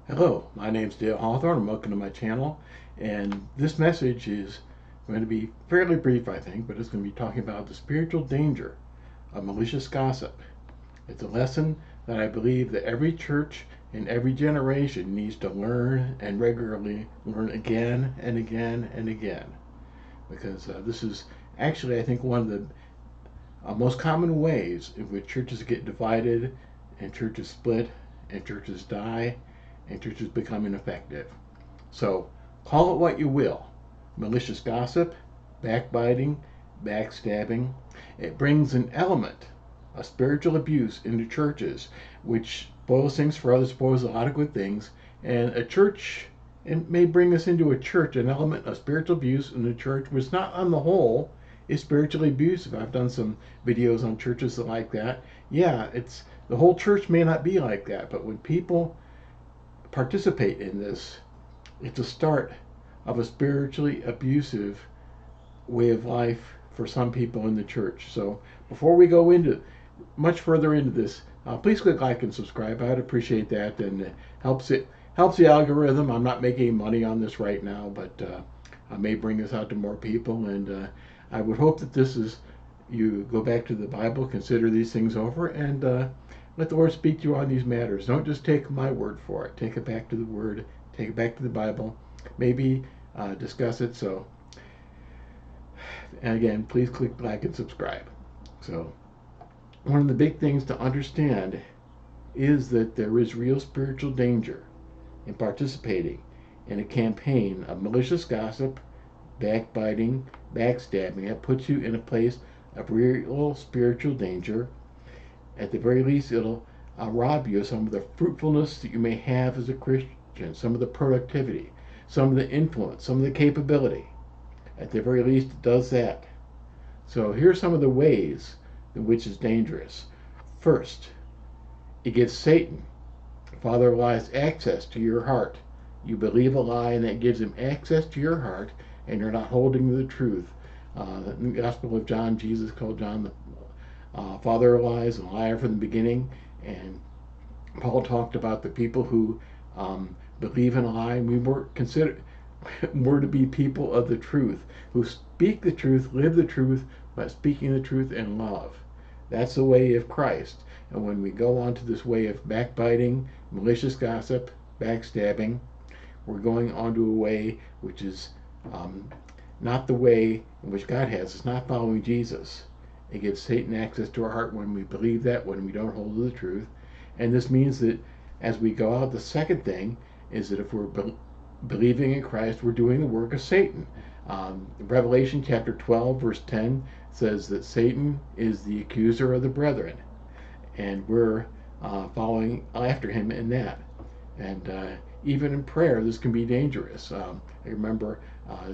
Hello, my name's Dale Hawthorne and welcome to my channel. And this message is going to be fairly brief, I think, but it's going to be talking about the spiritual danger of malicious gossip. It's a lesson that I believe that every church in every generation needs to learn and regularly learn again and again and again. Because this is actually, I think, one of the most common ways in which churches get divided and churches split and churches die and churches become ineffective. So call it what you will. Malicious gossip, backbiting, backstabbing. It brings an element of spiritual abuse into churches, which spoils things for others, spoils a lot of good things. And a church, it may bring us into a church, an element of spiritual abuse in the church, which not on the whole is spiritually abusive. I've done some videos on churches like that. Yeah, it's the whole church may not be like that, but when people participate in this, it's a start of a spiritually abusive way of life for some people in the church. So before we go into much further into this, please click like and subscribe. I'd appreciate that, and it helps the algorithm. I'm not making money on this right now, but I may bring this out to more people, and I would hope that this is you go back to the Bible, consider these things over, and let the Lord speak to you on these matters. Don't just take my word for it. Take it back to the Word. Take it back to the Bible. Maybe discuss it. So, and again, please click like and subscribe. So, one of the big things to understand is that there is real spiritual danger in participating in a campaign of malicious gossip, backbiting, backstabbing. That puts you in a place of real spiritual danger. At the very least, it'll rob you of some of the fruitfulness that you may have as a Christian, some of the productivity, some of the influence, some of the capability. At the very least, it does that. So here's some of the ways in which it's dangerous. First, it gives Satan, father of lies, access to your heart. You believe a lie, and that gives him access to your heart, and you're not holding the truth. In the Gospel of John, Jesus called John the father of lies and liar from the beginning. And Paul talked about the people who believe in a lie. And we're to be people of the truth, who speak the truth, live the truth, by speaking the truth in love. That's the way of Christ. And when we go on to this way of backbiting, malicious gossip, backstabbing, we're going on to a way which is not the way in which God has. It's not following Jesus. It gives Satan access to our heart when we believe that, when we don't hold to the truth. And this means that as we go out, the second thing is that if we're believing in Christ, we're doing the work of Satan. Revelation chapter 12, verse 10 says that Satan is the accuser of the brethren, and we're following after him in that. And even in prayer, this can be dangerous. I remember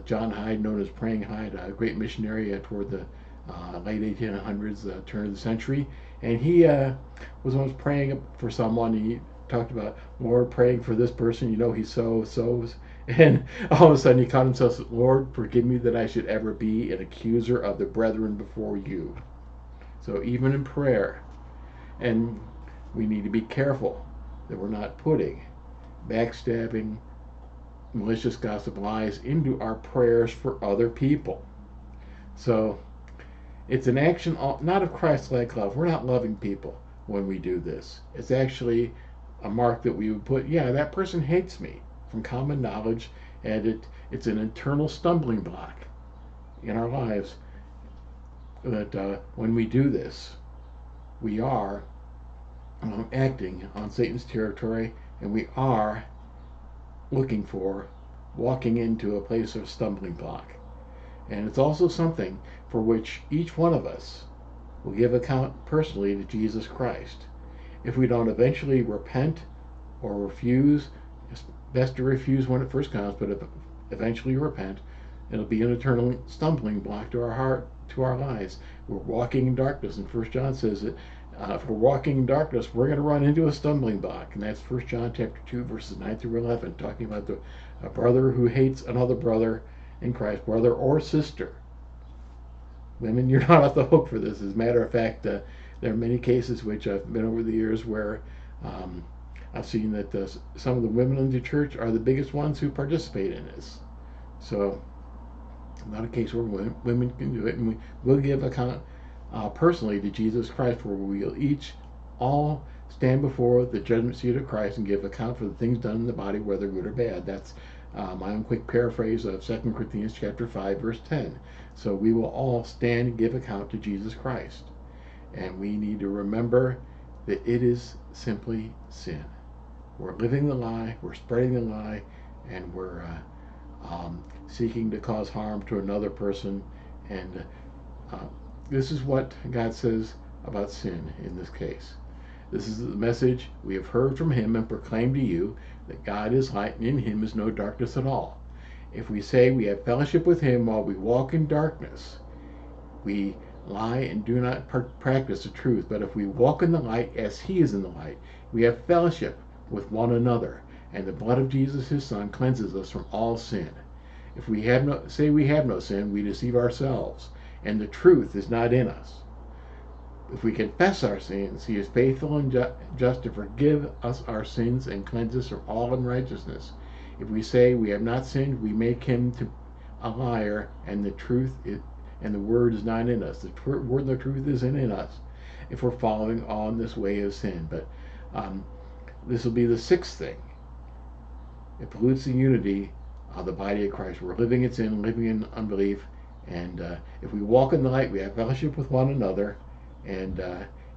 John Hyde, known as Praying Hyde, a great missionary toward the late 1800s, turn of the century, and he was once praying for someone. He talked about, Lord, praying for this person, he's so, and all of a sudden he caught himself, Lord, forgive me that I should ever be an accuser of the brethren before you. So even in prayer, and we need to be careful that we're not putting backstabbing, malicious gossip, lies into our prayers for other people. So it's an action not of Christ-like love. We're not loving people when we do this. It's actually a mark that we would put, yeah, that person hates me, from common knowledge, and it's an internal stumbling block in our lives that when we do this, we are acting on Satan's territory, and we are walking into a place of stumbling block. And it's also something for which each one of us will give account personally to Jesus Christ. If we don't eventually repent or refuse, it's best to refuse when it first comes, but if eventually repent, it'll be an eternal stumbling block to our heart, to our lives. We're walking in darkness, and 1 John says that if we're walking in darkness, we're going to run into a stumbling block, and that's 1 John chapter 2, verses 9 through 11, talking about a brother who hates another brother in Christ, brother or sister. Women, you're not off the hook for this. As a matter of fact, there are many cases which I've been over the years where I've seen that some of the women in the church are the biggest ones who participate in this. So, not a case where women can do it, and we will give account personally to Jesus Christ, where we will each all stand before the judgment seat of Christ and give account for the things done in the body, whether good or bad. That's my own quick paraphrase of 2 Corinthians chapter 5, verse 10. So we will all stand and give account to Jesus Christ. And we need to remember that it is simply sin. We're living the lie, we're spreading the lie, and we're seeking to cause harm to another person. And uh, this is what God says about sin in this case. This is the message we have heard from him and proclaim to you, that God is light and in him is no darkness at all. If we say we have fellowship with him while we walk in darkness, we lie and do not practice the truth. But if we walk in the light as he is in the light, we have fellowship with one another, and the blood of Jesus his son cleanses us from all sin. If we say we have no sin, we deceive ourselves, and the truth is not in us. If we confess our sins, he is faithful and just to forgive us our sins and cleanse us from all unrighteousness. If we say we have not sinned, we make him to a liar, and the word is not in us. The word and the truth isn't in us if we're following on this way of sin. But this will be the sixth thing. It pollutes the unity of the body of Christ. We're living in sin, living in unbelief, and if we walk in the light, we have fellowship with one another. And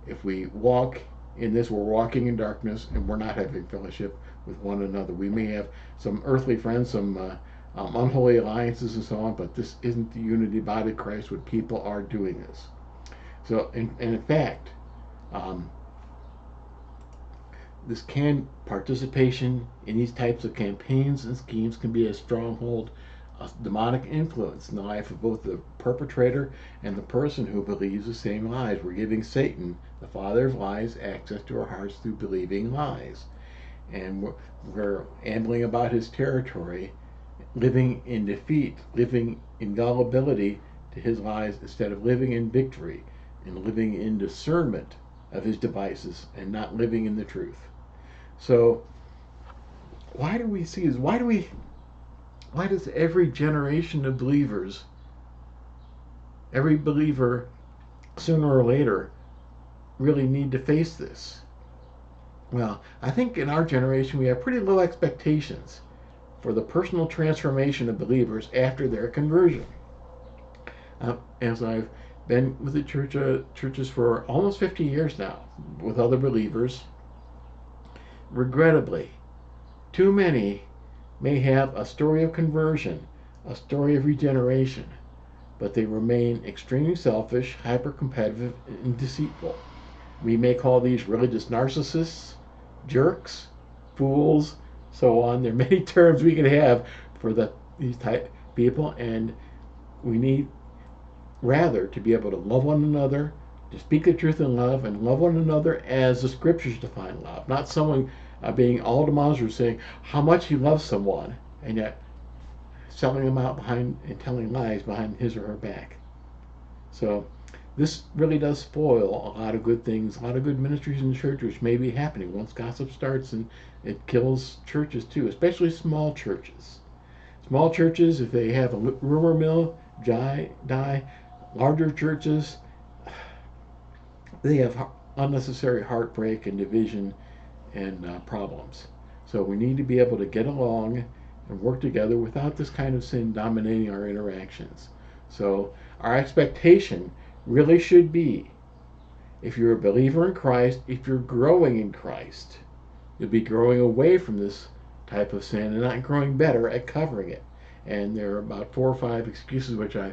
if we walk in this, we're walking in darkness, and we're not having fellowship with one another. We may have some earthly friends, some unholy alliances and so on, but this isn't the unity body of Christ when people are doing this. So, and in fact, this participation in these types of campaigns and schemes can be a stronghold of demonic influence in the life of both the perpetrator and the person who believes the same lies. We're giving Satan, the father of lies, access to our hearts through believing lies. And we're ambling about his territory, living in defeat, living in gullibility to his lies instead of living in victory and living in discernment of his devices and not living in the truth. So why does every generation of believers, every believer sooner or later really need to face this? Well, I think in our generation we have pretty low expectations for the personal transformation of believers after their conversion. As I've been with the churches for almost 50 years now, with other believers, regrettably, too many may have a story of conversion, a story of regeneration, but they remain extremely selfish, hyper-competitive, and deceitful. We may call these religious narcissists, jerks, fools, so on. There are many terms we can have for these type people, and we need rather to be able to love one another, to speak the truth in love, and love one another as the scriptures define love. Not someone being all demonstrative, saying how much he loves someone, and yet selling them out behind and telling lies behind his or her back. So this really does spoil a lot of good things, a lot of good ministries in the church, which may be happening once gossip starts, and it kills churches too, especially small churches. Small churches, if they have a rumor mill, die. Larger churches, they have unnecessary heartbreak and division and problems. So we need to be able to get along and work together without this kind of sin dominating our interactions. So our expectation really should be, if you're a believer in Christ, if you're growing in Christ, you'll be growing away from this type of sin and not growing better at covering it. And there are about 4 or 5 excuses which I'll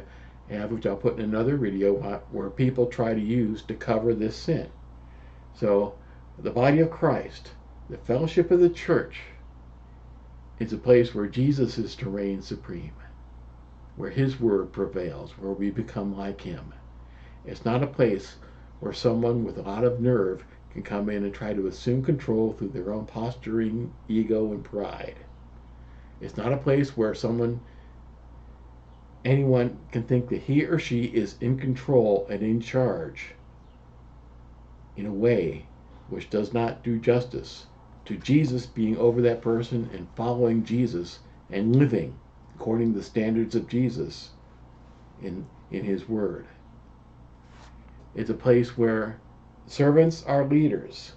put in another video, where people try to use to cover this sin. So the body of Christ, the fellowship of the church, is a place where Jesus is to reign supreme, where his word prevails, where we become like him. It's not a place where someone with a lot of nerve can come in and try to assume control through their own posturing, ego, and pride. It's not a place where anyone can think that he or she is in control and in charge in a way which does not do justice to Jesus being over that person and following Jesus and living according to the standards of Jesus in his word. It's a place where servants are leaders.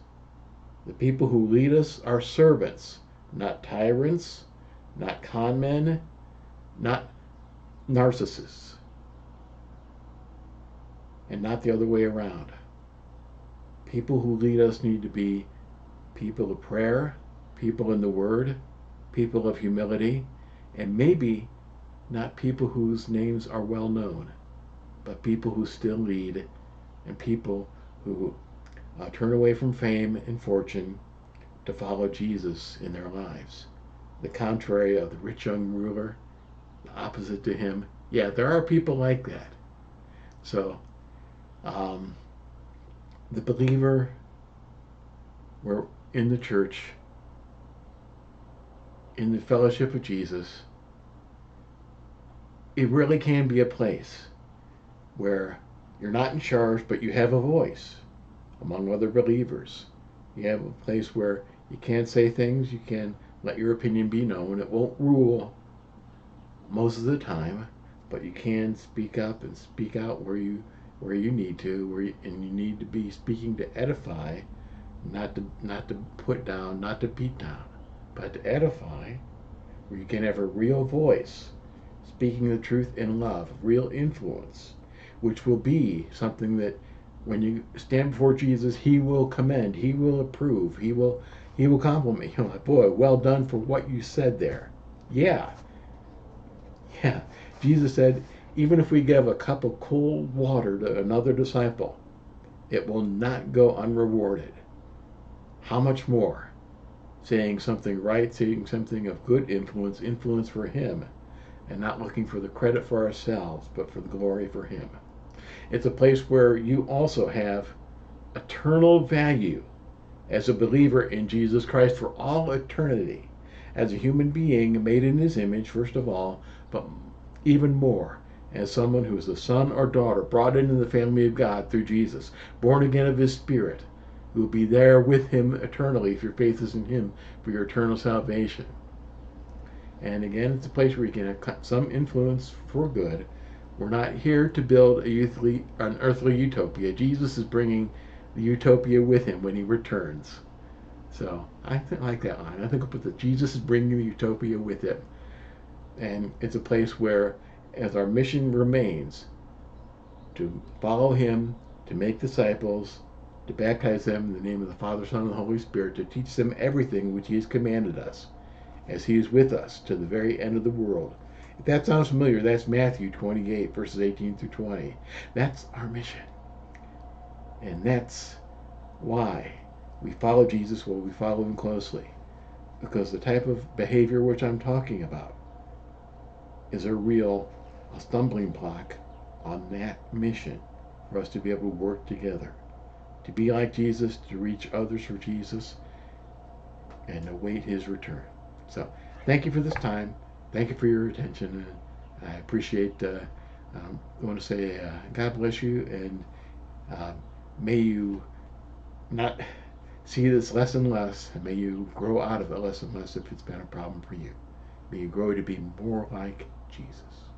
The people who lead us are servants, not tyrants, not con men, not narcissists, and not the other way around. People who lead us need to be people of prayer, people in the Word, people of humility, and maybe not people whose names are well known, but people who still lead and people who turn away from fame and fortune to follow Jesus in their lives. The contrary of the rich young ruler, the opposite to him. Yeah, there are people like that. So, the believer, we're in the church, in the fellowship of Jesus, it really can be a place where you're not in charge, but you have a voice among other believers. You have a place where you can say things, you can let your opinion be known. It won't rule most of the time, but you can speak up and speak out where you need to, and you need to be speaking to edify, not to put down, not to beat down, but to edify, where you can have a real voice, speaking the truth in love, real influence, which will be something that when you stand before Jesus, he will commend, he will approve, he will compliment you. Like, boy, well done for what you said there. Yeah. Jesus said, even if we give a cup of cold water to another disciple, it will not go unrewarded. How much more saying something right, saying something of good influence for him, and not looking for the credit for ourselves, but for the glory for him. It's a place where you also have eternal value as a believer in Jesus Christ for all eternity, as a human being made in his image, first of all, but even more as someone who is a son or daughter brought into the family of God through Jesus, born again of his Spirit, who will be there with him eternally if your faith is in him for your eternal salvation. And again, it's a place where you can have some influence for good. We're not here to build an earthly utopia. Jesus is bringing the utopia with him when he returns. So I like that line. I think I'll put that Jesus is bringing the utopia with him. And it's a place where, as our mission remains, to follow him, to make disciples, to baptize them in the name of the Father, Son, and the Holy Spirit, to teach them everything which he has commanded us, as he is with us to the very end of the world. If that sounds familiar, that's Matthew 28, verses 18 through 20. That's our mission. And that's why we follow Jesus, while we follow him closely. Because the type of behavior which I'm talking about is a stumbling block on that mission for us to be able to work together, to be like Jesus, to reach others for Jesus, and await his return. So thank you for this time. Thank you for your attention. I appreciate, I want to say God bless you, and may you not see this less and less, and may you grow out of it less and less if it's been a problem for you. May you grow to be more like Jesus.